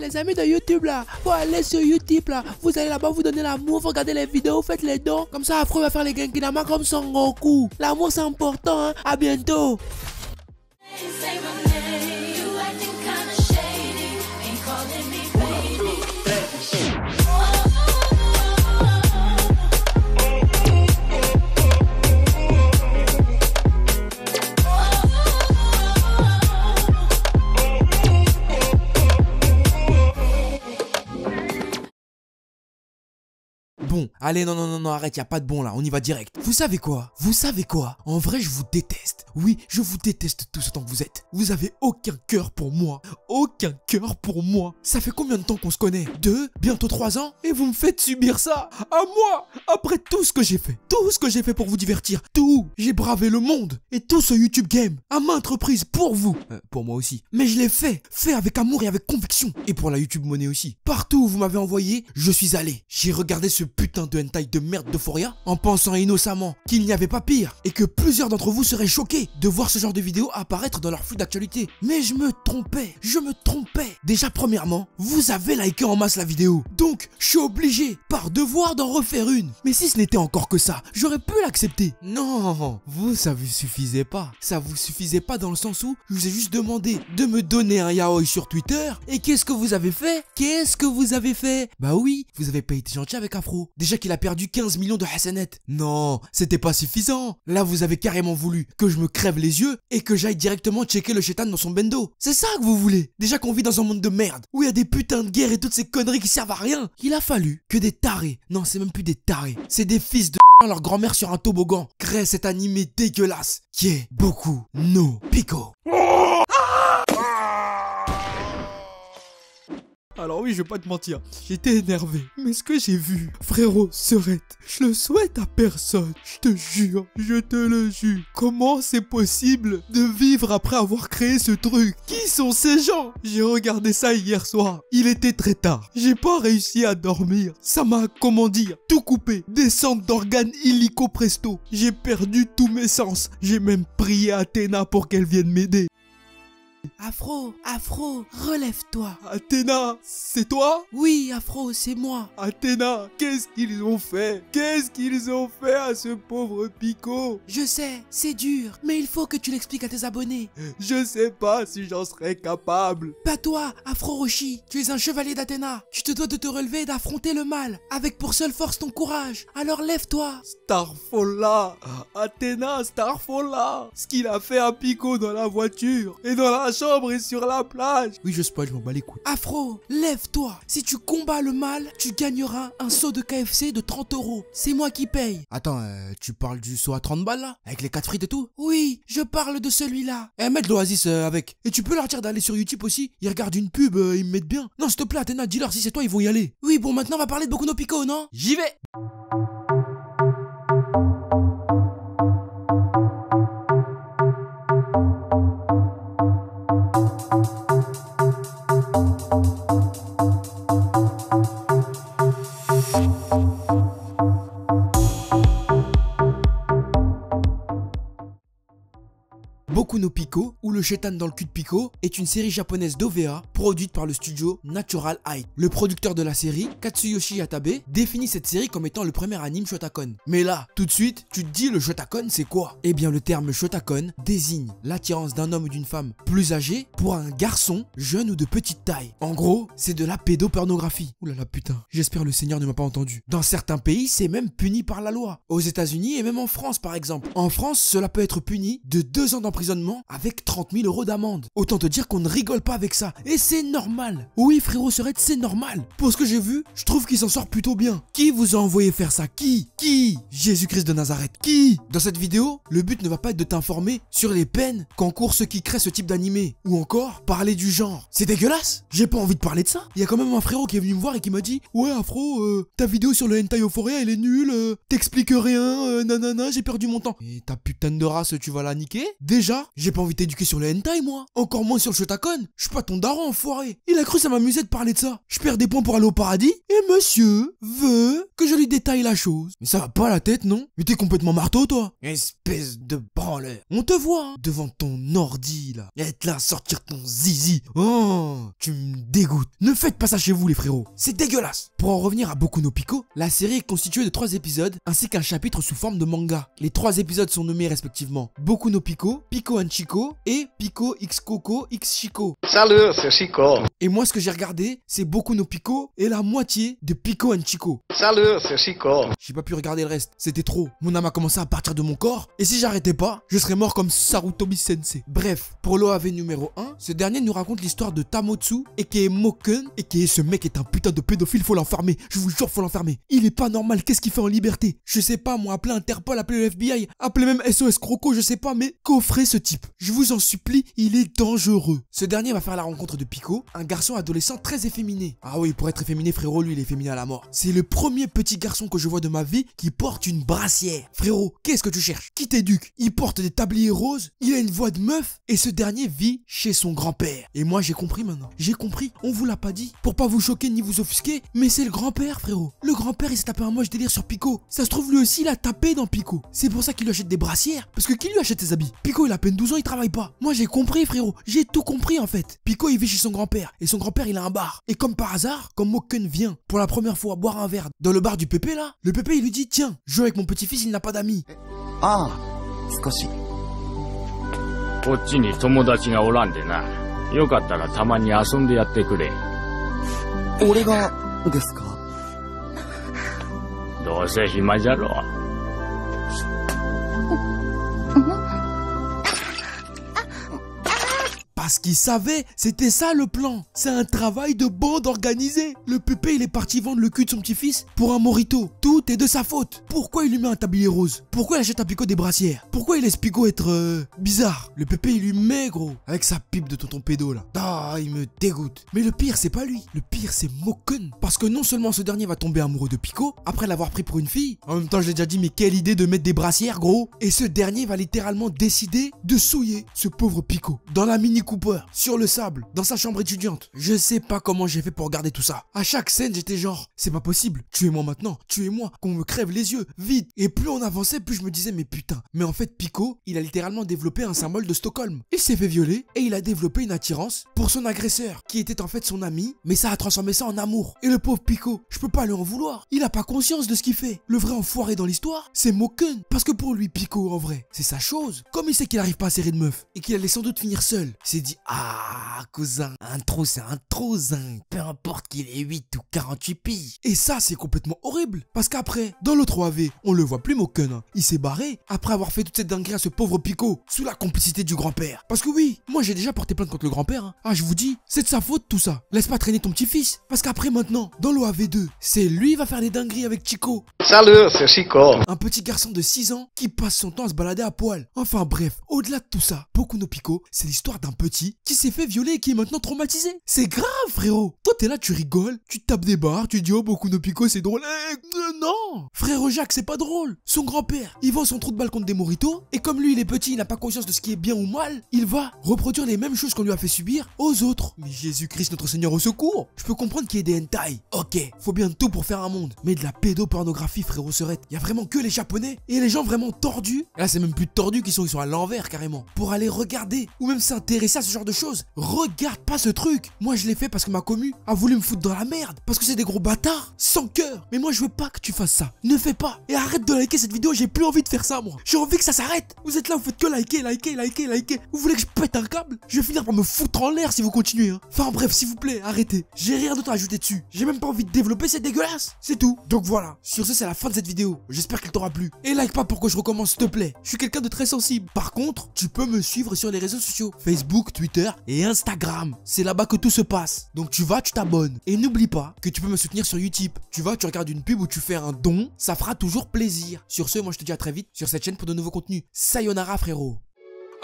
Les amis de YouTube là, faut aller sur YouTube là. Vous allez là-bas, vous donnez l'amour, vous regardez les vidéos, faites les dons. Comme ça, Afro va faire les Genkinama comme Son Goku. L'amour c'est important, hein. À bientôt. Bon, allez, non, arrête, y a pas de bon là, on y va direct. Vous savez quoi? En vrai, je vous déteste. Oui, je vous déteste tous autant que vous êtes. Vous avez aucun cœur pour moi. Ça fait combien de temps qu'on se connaît? 2, bientôt 3 ans? Et vous me faites subir ça à moi? Après tout ce que j'ai fait. Tout ce que j'ai fait pour vous divertir. Tout. J'ai bravé le monde. Et tout ce YouTube game. À maintes reprises pour vous. Pour moi aussi. Mais je l'ai fait. Fait avec amour et avec conviction. Et pour la YouTube monnaie aussi. Partout où vous m'avez envoyé, je suis allé. J'ai regardé ce putain de hentai de merde d'Euphoria en pensant innocemment qu'il n'y avait pas pire et que plusieurs d'entre vous seraient choqués de voir ce genre de vidéo apparaître dans leur flux d'actualité. Mais je me trompais. Déjà premièrement, vous avez liké en masse la vidéo. Donc, je suis obligé, par devoir, d'en refaire une. Mais si ce n'était encore que ça, j'aurais pu l'accepter. Non, vous, ça vous suffisait pas. Ça vous suffisait pas dans le sens où je vous ai juste demandé de me donner un yaoi sur Twitter. Et qu'est-ce que vous avez fait? Bah oui, vous avez pas été gentil avec Afro. Déjà qu'il a perdu 15 millions de hasanettes. Non, c'était pas suffisant. Là, vous avez carrément voulu que je me crève les yeux et que j'aille directement checker le chétan dans son bendo. C'est ça que vous voulez? Déjà qu'on vit dans un monde de merde, où il y a des putains de guerres et toutes ces conneries qui servent à rien. Il a fallu que des tarés, non c'est même plus des tarés, c'est des fils de leur grand-mère sur un toboggan, créent cet animé dégueulasse qui est Boku no Pico. Alors oui, je vais pas te mentir, j'étais énervé. Mais ce que j'ai vu, frérot, Serette, je le souhaite à personne. Je te le jure. Comment c'est possible de vivre après avoir créé ce truc? Qui sont ces gens? J'ai regardé ça hier soir. Il était très tard. J'ai pas réussi à dormir. Ça m'a, comment dire, tout coupé. Descente d'organes illico presto. J'ai perdu tous mes sens. J'ai même prié Athéna pour qu'elle vienne m'aider. Afro, relève-toi. Athéna, c'est toi? Oui, Afro, c'est moi. Athéna, qu'est-ce qu'ils ont fait? À ce pauvre Pico? Je sais, c'est dur, mais il faut que tu l'expliques à tes abonnés. Je sais pas si j'en serais capable. Pas toi, Afro Roshi, tu es un chevalier d'Athéna. Tu te dois de te relever et d'affronter le mal, avec pour seule force ton courage. Alors lève-toi. Starfolla, Athéna, Starfolla. Ce qu'il a fait à Pico dans la voiture et dans la chambre et sur la plage. Oui, je spoil, je m'en bats les couilles. Afro, lève-toi. Si tu combats le mal, tu gagneras un seau de KFC de 30 €. C'est moi qui paye. Attends, tu parles du seau à 30 balles là? Avec les 4 frites et tout? Oui, je parle de celui-là. Mets de l'Oasis avec. Et tu peux leur dire d'aller sur YouTube aussi? Ils regardent une pub, ils me mettent bien. Non, s'il te plaît, Athéna, dis-leur si c'est toi, ils vont y aller. Oui, bon, maintenant on va parler de Boku no Pico, non? J'y vais. Boku no Pico, ou le chétan dans le cul de Pico, est une série japonaise d'OVA produite par le studio Natural Height. Le producteur de la série, Katsuyoshi Yatabe, définit cette série comme étant le premier anime Shotacon. Mais là, tout de suite, tu te dis le Shotacon c'est quoi? Eh bien le terme Shotacon désigne l'attirance d'un homme ou d'une femme plus âgé pour un garçon jeune ou de petite taille. En gros, c'est de la pédopornographie. Oulala putain, j'espère le Seigneur ne m'a pas entendu. Dans certains pays, c'est même puni par la loi. Aux États-Unis et même en France par exemple. En France, cela peut être puni de 2 ans d'emprisonnement avec 30 000 € d'amende. Autant te dire qu'on ne rigole pas avec ça. Et c'est normal. Oui, frérot Serette, c'est normal. Pour ce que j'ai vu, je trouve qu'il s'en sort plutôt bien. Qui vous a envoyé faire ça? Qui? Jésus-Christ de Nazareth. Qui? Dans cette vidéo, le but ne va pas être de t'informer sur les peines qu'encourent ceux qui créent ce type d'animé. Ou encore, parler du genre. C'est dégueulasse. J'ai pas envie de parler de ça. Il y a quand même un frérot qui est venu me voir et qui m'a dit: ouais, Afro, ta vidéo sur le hentai Euphoria, elle est nulle. T'expliques rien, nanana, j'ai perdu mon temps. Et ta putain de race, tu vas la niquer? Déjà, j'ai pas envie de t'éduquer sur le hentai, moi. Encore moins sur le Shotacon. Je suis pas ton daron, enfoiré. Il a cru ça m'amusait de parler de ça. Je perds des points pour aller au paradis. Et monsieur veut que je lui détaille la chose. Mais ça va pas la tête, non? Mais t'es complètement marteau, toi. Espèce de branleur. On te voit, hein, devant ton ordi, là. Être là, sortir ton zizi. Oh, tu me dégoûtes. Ne faites pas ça chez vous, les frérots. C'est dégueulasse. Pour en revenir à Boku no Pico, la série est constituée de 3 épisodes, ainsi qu'un chapitre sous forme de manga. Les 3 épisodes sont nommés respectivement Boku no Pico, Pico and Chico et Pico X Coco X Chico. Salut, c'est Chico. Et moi, ce que j'ai regardé, c'est Boku no Pico et la moitié de Pico and Chico. Salut, c'est Chico. J'ai pas pu regarder le reste, c'était trop. Mon âme a commencé à partir de mon corps, et si j'arrêtais pas, je serais mort comme Sarutobi Sensei. Bref, pour l'OAV numéro 1, ce dernier nous raconte l'histoire de Tamotsu, et qui est Moken, et qui est ce mec est un putain de pédophile, faut l'enfermer. Je vous jure, faut l'enfermer. Il est pas normal, qu'est-ce qu'il fait en liberté? Je sais pas, moi, appelez Interpol, appelez le FBI, appelez même SOS Croco, je sais pas, mais coffrez ce type. Je vous en supplie, il est dangereux. Ce dernier va faire la rencontre de Pico, un garçon adolescent très efféminé. Ah oui, pour être efféminé, frérot, lui, il est efféminé à la mort. C'est le premier petit garçon que je vois de ma vie qui porte une brassière. Frérot, qu'est-ce que tu cherches? Qui t'éduque? Il porte des tabliers roses, il a une voix de meuf, et ce dernier vit chez son grand-père. Et moi, j'ai compris maintenant. J'ai compris, on vous l'a pas dit, pour pas vous choquer ni vous offusquer, mais c'est le grand-père, frérot. Le grand-père, il s'est tapé un moche délire sur Pico. Ça se trouve, lui aussi, il a tapé dans Pico. C'est pour ça qu'il lui achète des brassières, parce que qui lui achète ses habits? Pico, il a à peine 12 ans, il travaille pas. Moi, j'ai compris, frérot. J'ai tout compris, en fait. Pico, il vit chez son grand-père, et son grand-père, il a un bar. Et comme par hasard, quand Moken vient pour la première fois boire un verre dans le bar du Pépé, là, le Pépé, il lui dit, tiens, joue avec mon petit-fils, il n'a pas d'amis. Ah, 少し。こっちに友達がおらんでな。よかったらたまに遊んでやってくれ。俺がですか？どうせ暇じゃろ。Parce qu'il savait, c'était ça le plan. C'est un travail de bande organisée. Le Pépé, il est parti vendre le cul de son petit-fils pour un morito. Tout est de sa faute. Pourquoi il lui met un tablier rose? Pourquoi il achète à Pico des brassières? Pourquoi il laisse Pico être bizarre? Le Pépé, il lui met, gros. Avec sa pipe de tonton pédo, là. Ah, il me dégoûte. Mais le pire, c'est pas lui. Le pire, c'est Moken. Parce que non seulement ce dernier va tomber amoureux de Pico, après l'avoir pris pour une fille. En même temps, je l'ai déjà dit, mais quelle idée de mettre des brassières, gros. Et ce dernier va littéralement décider de souiller ce pauvre Pico. Dans la Mini Cooper, sur le sable, dans sa chambre étudiante. Je sais pas comment j'ai fait pour regarder tout ça. À chaque scène, j'étais genre, c'est pas possible. Tuez-moi maintenant, tuez-moi, qu'on me crève les yeux, vite. Et plus on avançait, plus je me disais, mais putain. Mais en fait, Pico, il a littéralement développé un symbole de Stockholm. Il s'est fait violer et il a développé une attirance pour son agresseur, qui était en fait son ami, mais ça a transformé ça en amour. Et le pauvre Pico, je peux pas lui en vouloir. Il a pas conscience de ce qu'il fait. Le vrai enfoiré dans l'histoire, c'est Moken. Parce que pour lui, Pico, en vrai, c'est sa chose. Comme il sait qu'il arrive pas à serrer de meuf et qu'il allait sans doute finir seul, il s'est dit, ah, cousin, un trou, c'est un trousin. Peu importe qu'il ait 8 ou 48 piges. Et ça, c'est complètement horrible. Parce qu'après, dans l'autre OAV, on le voit plus Moken. Hein. Il s'est barré après avoir fait toute cette dinguerie à ce pauvre Pico, sous la complicité du grand-père. Parce que oui, moi j'ai déjà porté plainte contre le grand-père. Hein. Ah, je vous dis, c'est de sa faute tout ça. Laisse pas traîner ton petit-fils. Parce qu'après maintenant, dans l'OAV2, c'est lui qui va faire des dingueries avec Chico. Salut, c'est Chico. Un petit garçon de 6 ans qui passe son temps à se balader à poil. Enfin bref, au-delà de tout ça, Boku no Pico, c'est l'histoire d'un petit qui s'est fait violer et qui est maintenant traumatisé. C'est grave, frérot. Toi, t'es là, tu rigoles, tu tapes des barres, tu dis oh Boku no Pico c'est drôle. Non, frère Jacques, c'est pas drôle. Son grand-père, il vend son trou de balle contre des moritos et comme lui il est petit, il n'a pas conscience de ce qui est bien ou mal, il va reproduire les mêmes choses qu'on lui a fait subir aux autres. Mais Jésus-Christ notre Seigneur au secours. Je peux comprendre qu'il y ait des hentai. Ok, faut bien tout pour faire un monde. Mais de la pédopornographie, frérot Serette, il y a vraiment que les Japonais et les gens vraiment tordus. Là, c'est même plus tordus ils sont à l'envers carrément. Pour aller regarder ou même s'intéresser à ce genre de choses. Regarde pas ce truc. Moi, je l'ai fait parce que ma commu a voulu me foutre dans la merde. Parce que c'est des gros bâtards sans cœur. Mais moi, je veux pas que tu fasses ça. Ne fais pas. Et arrête de liker cette vidéo. J'ai plus envie de faire ça, moi. J'ai envie que ça s'arrête. Vous êtes là, vous faites que liker. Vous voulez que je pète un câble? Je vais finir par me foutre en l'air si vous continuez. Hein. Enfin bref, s'il vous plaît, arrêtez. J'ai rien d'autre à ajouter dessus. J'ai même pas envie de développer, c'est dégueulasse. C'est tout. Donc voilà. Sur ce, c'est la fin de cette vidéo. J'espère qu'elle t'aura plu. Et like pas pour que je recommence, s'il te plaît. Je suis quelqu'un de très sensible. Par contre, tu peux me suivre sur les réseaux sociaux. Facebook, Twitter et Instagram. C'est là-bas que tout se passe. Donc tu vas, tu t'abonnes. Et n'oublie pas que tu peux me soutenir sur Utip. Tu vas, tu regardes une pub ou tu fais un don. Ça fera toujours plaisir. Sur ce, moi je te dis à très vite sur cette chaîne pour de nouveaux contenus. Sayonara, frérot.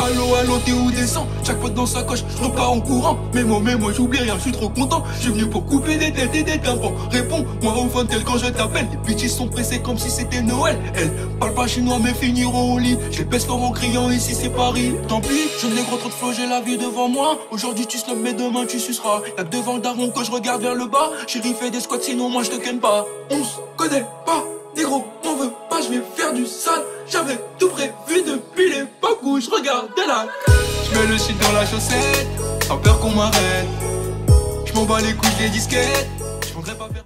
Allo, allo, t'es où descends? Chaque pote dans sa coche, je repars en courant. Mais moi, j'oublie rien, je suis trop content. Je suis venu pour couper des têtes et des tympans. Réponds-moi au fun tel quand je t'appelle. Les bitches sont pressées comme si c'était Noël. Elles parlent pas chinois mais finiront au lit. Je les baisse fort en criant ici c'est Paris. Tant pis, je ne gros trop de flow, j'ai la vie devant moi. Aujourd'hui tu snobs mais demain tu suceras. Y'a que devant le daron que je regarde vers le bas. Chérie fais des squats sinon moi je te ken pas. On se connaît pas, négro, m'en veux pas, je vais faire du sale. J'avais tout prévu depuis l'époque. bouche, regarde de là. J'mets le shit dans la chaussette, sans peur qu'on m'arrête. J'm'en bats les couilles des disquettes. J'prendrai pas faire